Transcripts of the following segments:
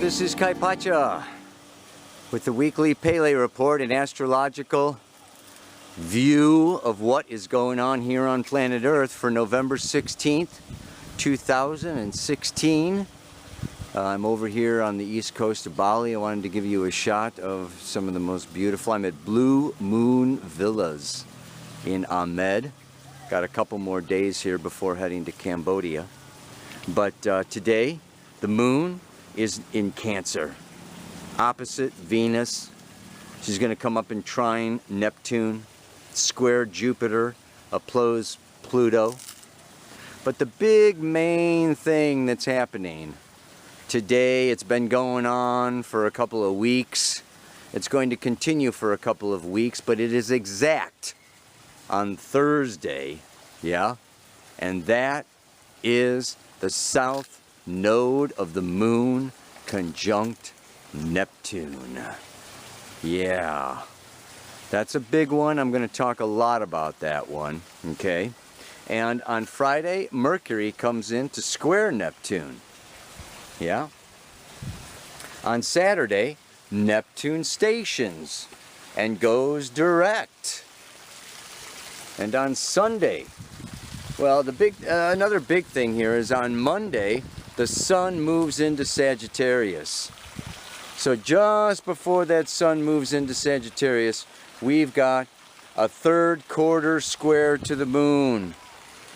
this is Kaypacha with the weekly Pele report, an astrological view of what is going on here on planet Earth for November 16th, 2016. I'm over here on the east coast of Bali. I wanted to give you a shot of some of the most beautiful. I'm at Blue Moon Villas in Ahmed. Got a couple more days here before heading to Cambodia. But today, the moon is in Cancer, opposite Venus. She's going to come up in trine Neptune, square Jupiter, oppose Pluto. But the big main thing that's happening today, it's been going on for a couple of weeks. It's going to continue for a couple of weeks, but it is exact on Thursday, yeah? And that is the south node of the moon conjunct Neptune. Yeah, that's a big one. I'm going to talk a lot about that one, okay? And on Friday, Mercury comes in to square Neptune. Yeah. On Saturday, Neptune stations and goes direct. And on Sunday, well, another big thing here is on Monday, the sun moves into Sagittarius. So just before that sun moves into Sagittarius, we've got a third quarter square to the moon.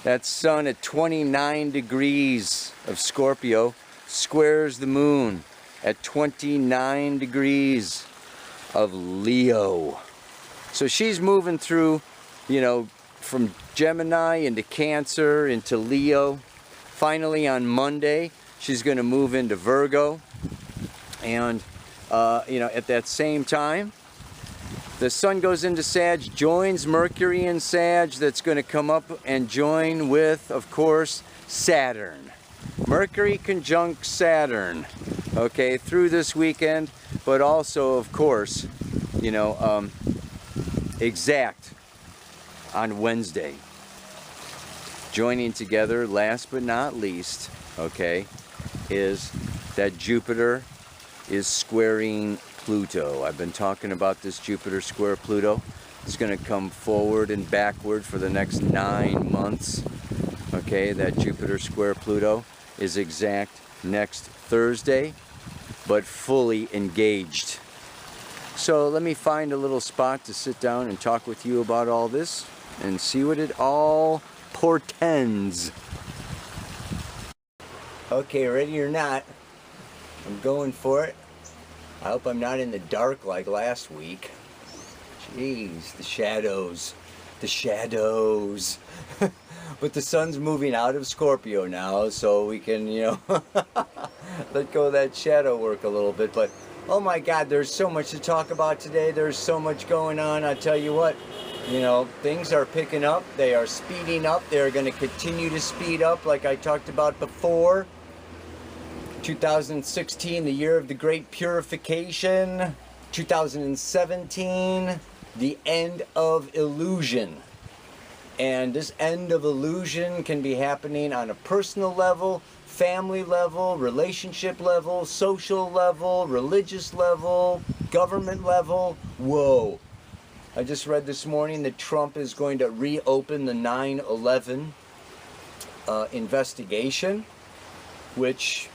That sun at 29 degrees of Scorpio squares the moon at 29 degrees of Leo. So she's moving through, you know, from Gemini into Cancer into Leo. Finally on Monday, she's going to move into Virgo. And, you know, at that same time, the sun goes into Sag, joins Mercury in Sag. That's going to come up and join with, of course, Saturn. Mercury conjunct Saturn, okay, through this weekend, but also, of course, you know, exact on Wednesday. Joining together, last but not least, okay, is that Jupiter is squaring Pluto. I've been talking about this Jupiter square Pluto. It's going to come forward and backward for the next 9 months. Okay, that Jupiter square Pluto is exact next Thursday, but fully engaged. So let me find a little spot to sit down and talk with you about all this and see what it all portends. Okay, ready or not, I'm going for it. I hope I'm not in the dark like last week. Jeez, the shadows. The shadows. But the sun's moving out of Scorpio now, so we can, you know, let go of that shadow work a little bit. But, oh my God, there's so much to talk about today. There's so much going on. I tell you what, you know, things are picking up. They are speeding up. They're going to continue to speed up like I talked about before. 2016, the year of the Great Purification. 2017, the end of illusion. And this end of illusion can be happening on a personal level, family level, relationship level, social level, religious level, government level. Whoa. I just read this morning that Trump is going to reopen the 9/11 investigation, which,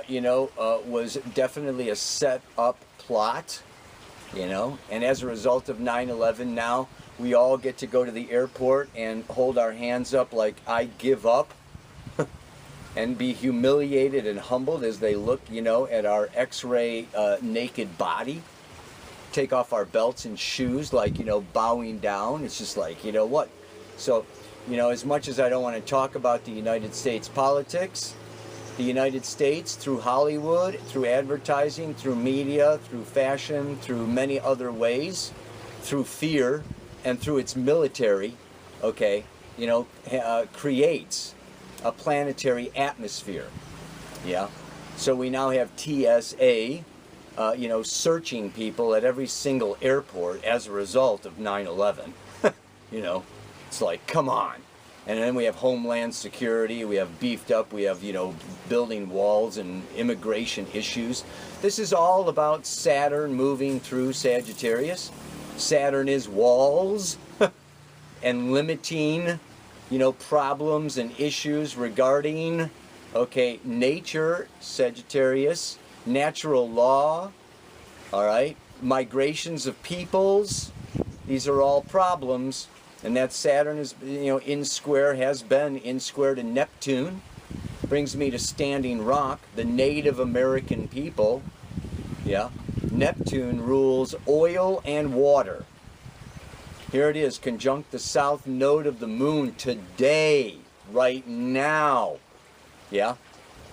you know, was definitely a set-up plot, you know. And as a result of 9/11 now, we all get to go to the airport and hold our hands up like I give up and be humiliated and humbled as they look, you know, at our x-ray naked body. Take off our belts and shoes like, you know, bowing down. It's just like, you know what? So, you know, as much as I don't want to talk about the United States politics, the United States, through Hollywood, through advertising, through media, through fashion, through many other ways, through fear, and through its military, okay, you know, creates a planetary atmosphere, yeah? So we now have TSA, you know, searching people at every single airport as a result of 9/11. You know, it's like, come on. And then we have homeland security, we have beefed up, we have, you know, building walls and immigration issues. This is all about Saturn moving through Sagittarius. Saturn is walls and limiting, you know, problems and issues regarding, okay, nature, Sagittarius, natural law, all right, migrations of peoples. These are all problems. And that Saturn is, you know, in square, has been in square to Neptune. Brings me to Standing Rock, the Native American people. Yeah. Neptune rules oil and water. Here it is, conjunct the south node of the moon today, right now. Yeah.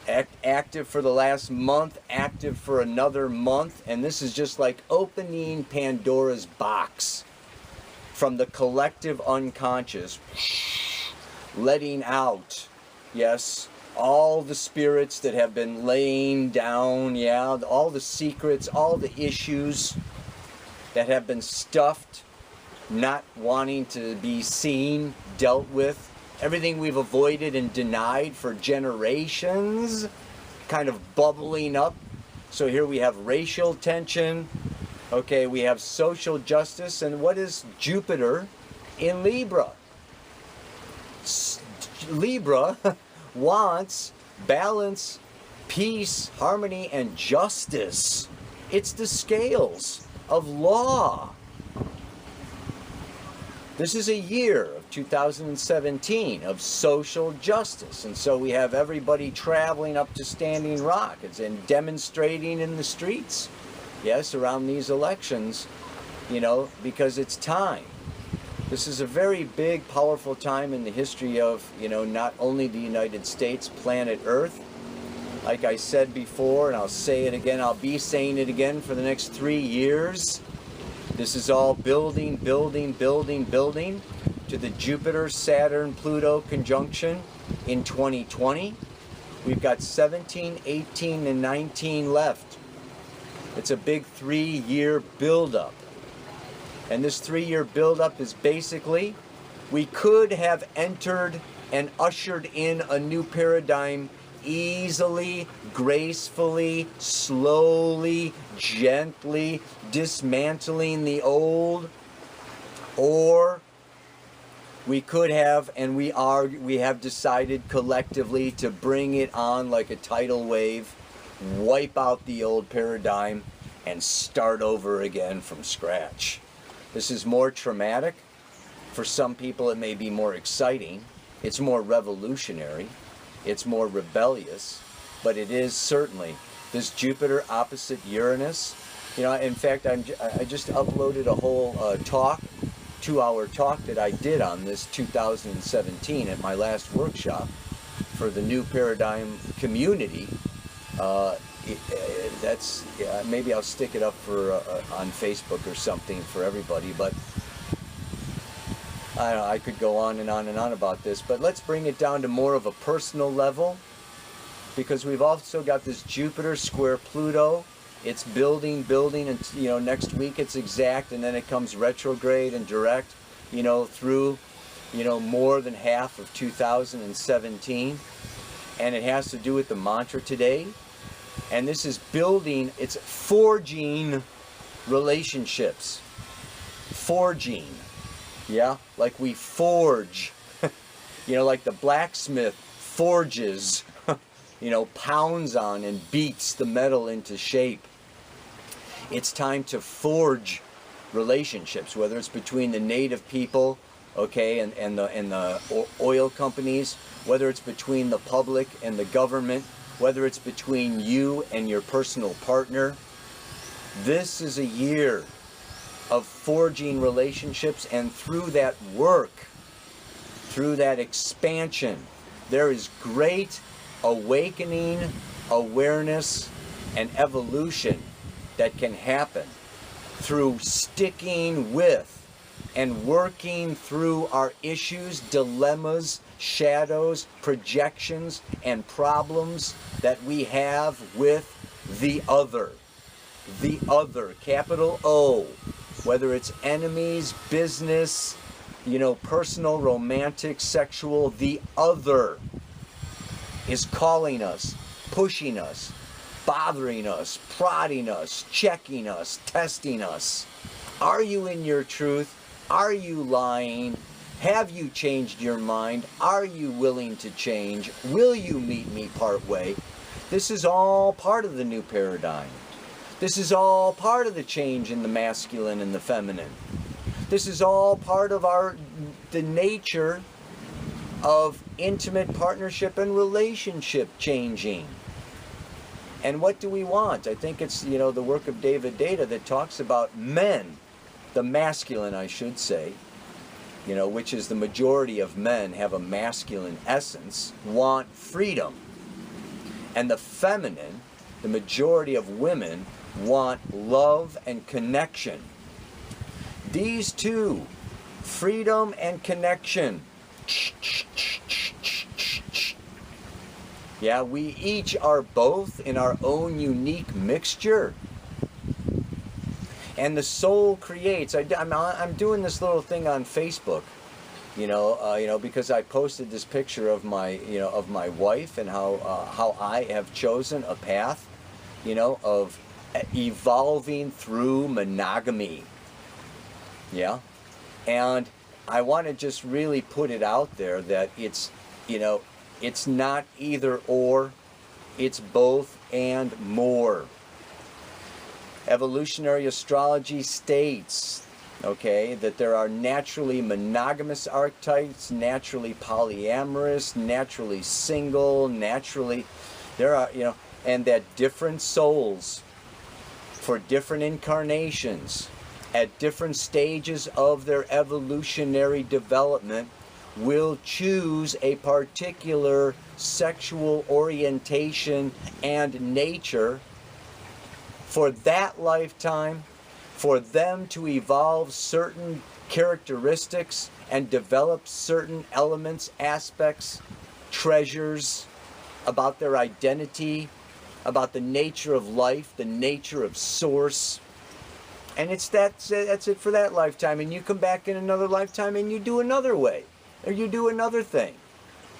Active for the last month, active for another month. And this is just like opening Pandora's box. From the collective unconscious, letting out, yes, all the spirits that have been laying down, yeah, all the secrets, all the issues that have been stuffed, not wanting to be seen, dealt with, everything we've avoided and denied for generations, kind of bubbling up. So here we have racial tension. Okay, we have social justice, and what is Jupiter in Libra? Libra wants balance, peace, harmony, and justice. It's the scales of law. This is a year of 2017 of social justice, and so we have everybody traveling up to Standing Rock and demonstrating in the streets. Yes, around these elections, you know, because it's time. This is a very big, powerful time in the history of, you know, not only the United States, planet Earth. Like I said before, and I'll say it again, I'll be saying it again for the next 3 years. This is all building, building, building, building to the Jupiter-Saturn-Pluto conjunction in 2020. We've got 17, 18, and 19 left. It's a big 3-year buildup. And this 3-year buildup is basically, we could have entered and ushered in a new paradigm easily, gracefully, slowly, gently, dismantling the old. Or we could have, and we have decided collectively to bring it on like a tidal wave, wipe out the old paradigm, and start over again from scratch. This is more traumatic. For some people it may be more exciting. It's more revolutionary. It's more rebellious. But it is certainly this Jupiter opposite Uranus. You know, in fact, I just uploaded a whole talk, 2-hour talk that I did on this 2017 at my last workshop for the new paradigm community. Maybe I'll stick it up for on Facebook or something for everybody, but I don't know, I could go on and on and on about this, but let's bring it down to more of a personal level, because we've also got this Jupiter square Pluto. It's building, and you know, next week it's exact, and then it comes retrograde and direct, you know, through, you know, more than half of 2017. And it has to do with the mantra today. And this is building, it's forging relationships. Forging. Yeah? Like we forge. You know, like the blacksmith forges, you know, pounds on and beats the metal into shape. It's time to forge relationships, whether it's between the native people, okay, and the oil companies, whether it's between the public and the government, whether it's between you and your personal partner. This is a year of forging relationships, and through that work, through that expansion, there is great awakening, awareness, and evolution that can happen through sticking with and working through our issues, dilemmas, shadows, projections, and problems that we have with the other. The other, capital O. Whether it's enemies, business, personal, romantic, sexual. The other is calling us, pushing us, bothering us, prodding us, checking us, testing us. Are you in your truth? Are you lying? Have you changed your mind? Are you willing to change? Will you meet me part way? This is all part of the new paradigm. This is all part of the change in the masculine and the feminine. This is all part of the nature of intimate partnership and relationship changing. And what do we want? I think it's, the work of David Data that talks about men, the masculine, I should say, which is the majority of men have a masculine essence, want freedom. And the feminine, the majority of women, want love and connection. These two, freedom and connection. Yeah, we each are both in our own unique mixture. And the soul creates. I'm doing this little thing on Facebook, because I posted this picture of my wife and how I have chosen a path, of evolving through monogamy. Yeah, and I want to just really put it out there that it's not either or, it's both and more. Evolutionary astrology states, that there are naturally monogamous archetypes, naturally polyamorous, naturally single, there are, and that different souls for different incarnations at different stages of their evolutionary development will choose a particular sexual orientation and nature for that lifetime, for them to evolve certain characteristics and develop certain elements, aspects, treasures about their identity, about the nature of life, the nature of source. And that's it for that lifetime. And you come back in another lifetime and you do another way, or you do another thing.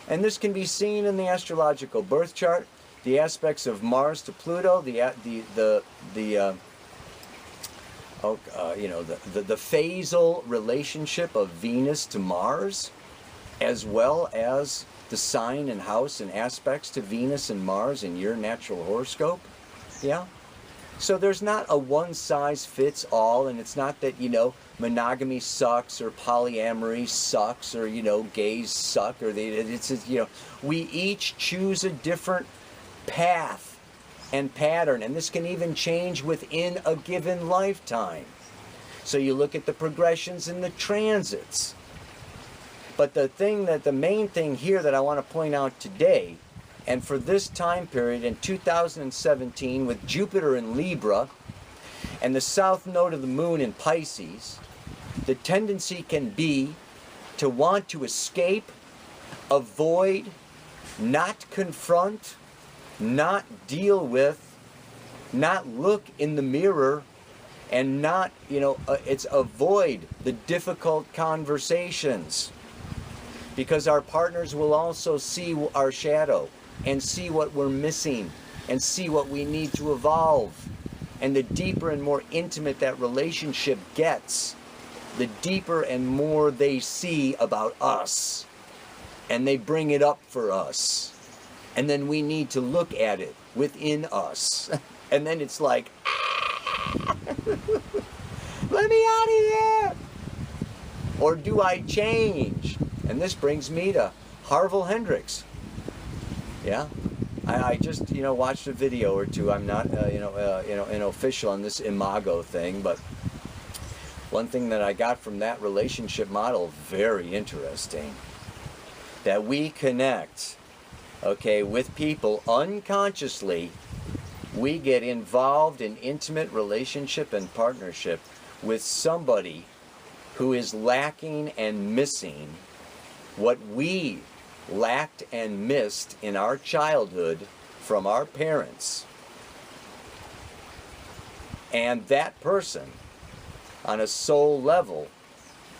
And this can be seen in the astrological birth chart, the aspects of Mars to Pluto, the phasal relationship of Venus to Mars, as well as the sign and house and aspects to Venus and Mars in your natural horoscope. Yeah. So there's not a one-size-fits-all, and it's not that, monogamy sucks or polyamory sucks or, gays suck, or we each choose a different path and pattern, and this can even change within a given lifetime. So you look at the progressions and the transits. But the main thing here that I want to point out today, and for this time period in 2017 with Jupiter in Libra and the south node of the moon in Pisces, the tendency can be to want to escape, avoid, not confront, not deal with, not look in the mirror, and not, it's avoid the difficult conversations. Because our partners will also see our shadow and see what we're missing and see what we need to evolve. And the deeper and more intimate that relationship gets, the deeper and more they see about us. And they bring it up for us. And then we need to look at it within us. And then it's like, let me out of here! Or do I change? And this brings me to Harville Hendrix. Yeah, I just watched a video or two. I'm not an official on this imago thing, but one thing that I got from that relationship model, very interesting, that we connect, with people unconsciously. We get involved in intimate relationship and partnership with somebody who is lacking and missing what we lacked and missed in our childhood from our parents. And that person, on a soul level,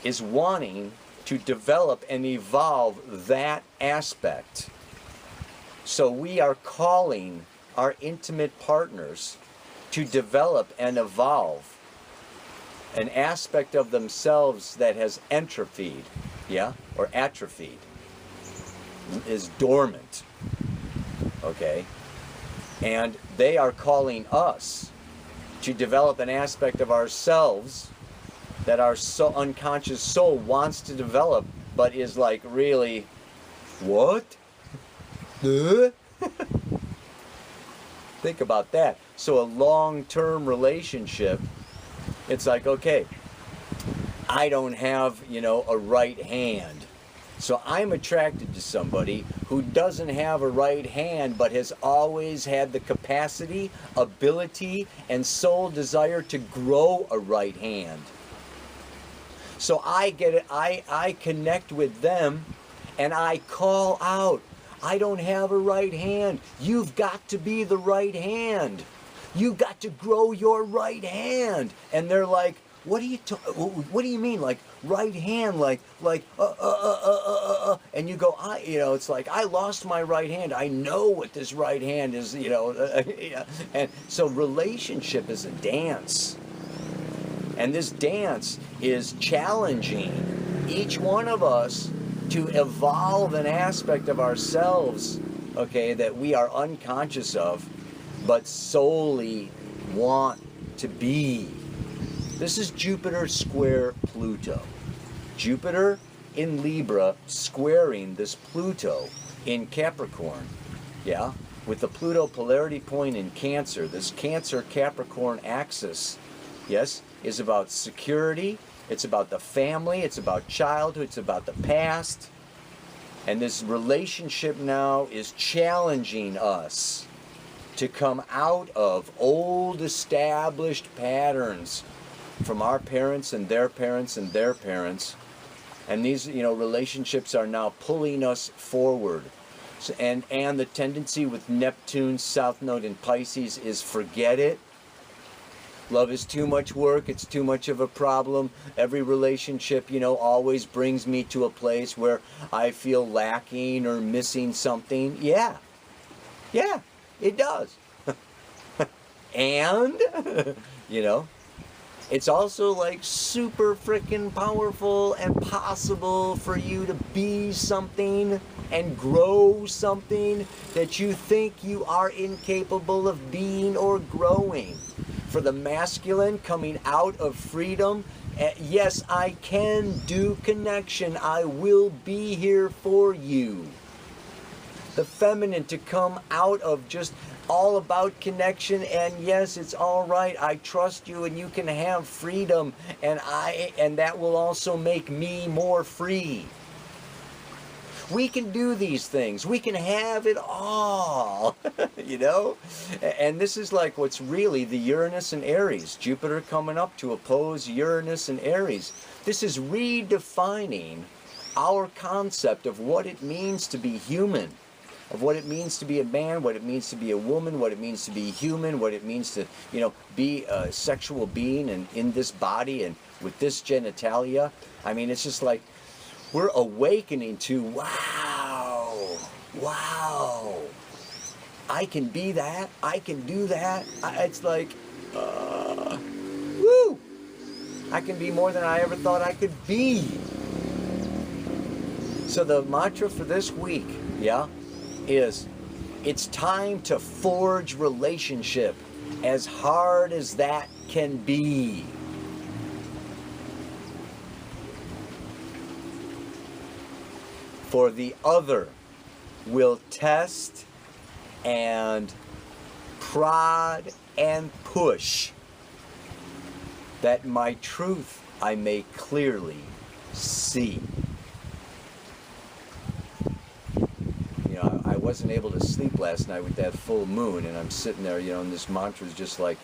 is wanting to develop and evolve that aspect. So we are calling our intimate partners to develop and evolve an aspect of themselves that has atrophied, yeah, or atrophied, is dormant, okay? And they are calling us to develop an aspect of ourselves that our unconscious soul wants to develop, but is like, really, what? Think about that. So a long-term relationship, it's like, okay, I don't have, you know, a right hand. So I'm attracted to somebody who doesn't have a right hand, but has always had the capacity, ability, and soul desire to grow a right hand. So I get it, I connect with them, and I call out, I don't have a right hand. You've got to be the right hand. You've got to grow your right hand. And they're like, what do you mean, like right hand, and you go, you know, it's like, I lost my right hand. I know what this right hand is, you know, and so relationship is a dance, and this dance is challenging each one of us to evolve an aspect of ourselves, okay, that we are unconscious of, but solely want to be. This is Jupiter square Pluto. Jupiter in Libra squaring this Pluto in Capricorn, yeah? With the Pluto polarity point in Cancer, this Cancer-Capricorn axis, yes, is about security, it's about the family, it's about childhood, it's about the past. And this relationship now is challenging us to come out of old established patterns from our parents and their parents and their parents. And these, you know, relationships are now pulling us forward. So, and the tendency with Neptune's South Node in Pisces is forget it. Love is too much work, it's too much of a problem. Every relationship, you know, always brings me to a place where I feel lacking or missing something. Yeah, it does. And, you know, it's also like super freaking powerful and possible for you to be something and grow something that you think you are incapable of being or growing. For the masculine coming out of freedom, yes, I can do connection. I will be here for you. The feminine to come out of just all about connection, and yes, it's all right. I trust you and you can have freedom, and that will also make me more free. We can do these things. We can have it all, you know? And this is like what's really the Uranus and Aries. Jupiter coming up to oppose Uranus and Aries. This is redefining our concept of what it means to be human, of what it means to be a man, what it means to be a woman, what it means to be human, what it means to, you know, be a sexual being and in this body and with this genitalia. I mean, it's just like, we're awakening to, wow, I can be that, I can do that. It's like, woo, I can be more than I ever thought I could be. So the mantra for this week, yeah, is it's time to forge relationship, as hard as that can be. For the other will test and prod and push that my truth I may clearly see. You know, I wasn't able to sleep last night with that full moon, and I'm sitting there, you know, and this mantra is just like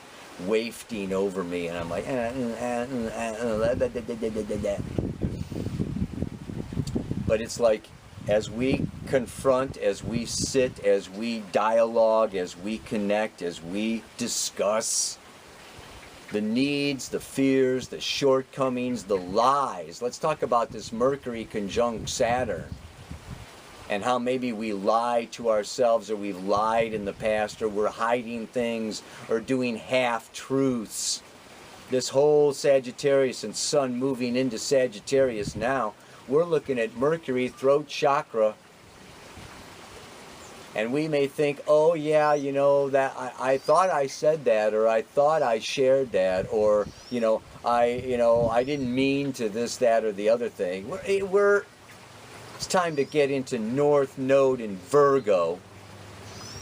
wafting over me, and I'm like, but it's like, as we confront, as we sit, as we dialogue, as we connect, as we discuss, the needs, the fears, the shortcomings, the lies. Let's talk about this Mercury conjunct Saturn and how maybe we lie to ourselves, or we've lied in the past, or we're hiding things, or doing half-truths. This whole Sagittarius and Sun moving into Sagittarius now, we're looking at Mercury, throat chakra, and we may think, oh yeah, you know, that I thought I said that, or I thought I shared that, or I didn't mean to this, that, or the other thing. It's time to get into North Node in Virgo.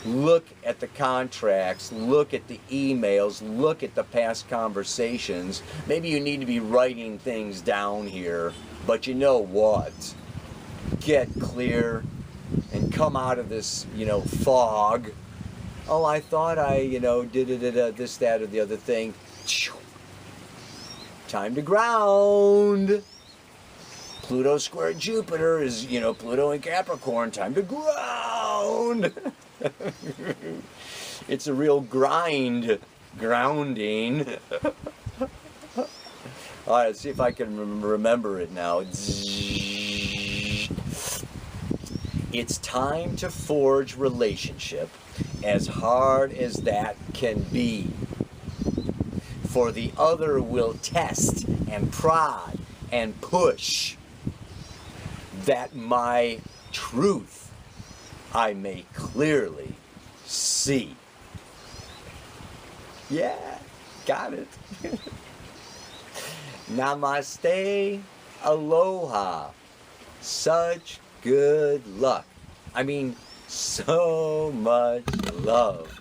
Look at the contracts, look at the emails, look at the past conversations. Maybe you need to be writing things down here, but you know what? Get clear and come out of this, fog. Oh, I thought I, did this, that, or the other thing. Time to ground. Pluto square Jupiter is, Pluto in Capricorn. Time to ground. It's a real grounding. All right, let's see if I can remember it now. It's time to forge relationship, as hard as that can be. For the other will test and prod and push that my truth I may clearly see. Yeah, got it. Namaste, aloha. Such good luck. I mean, so much love.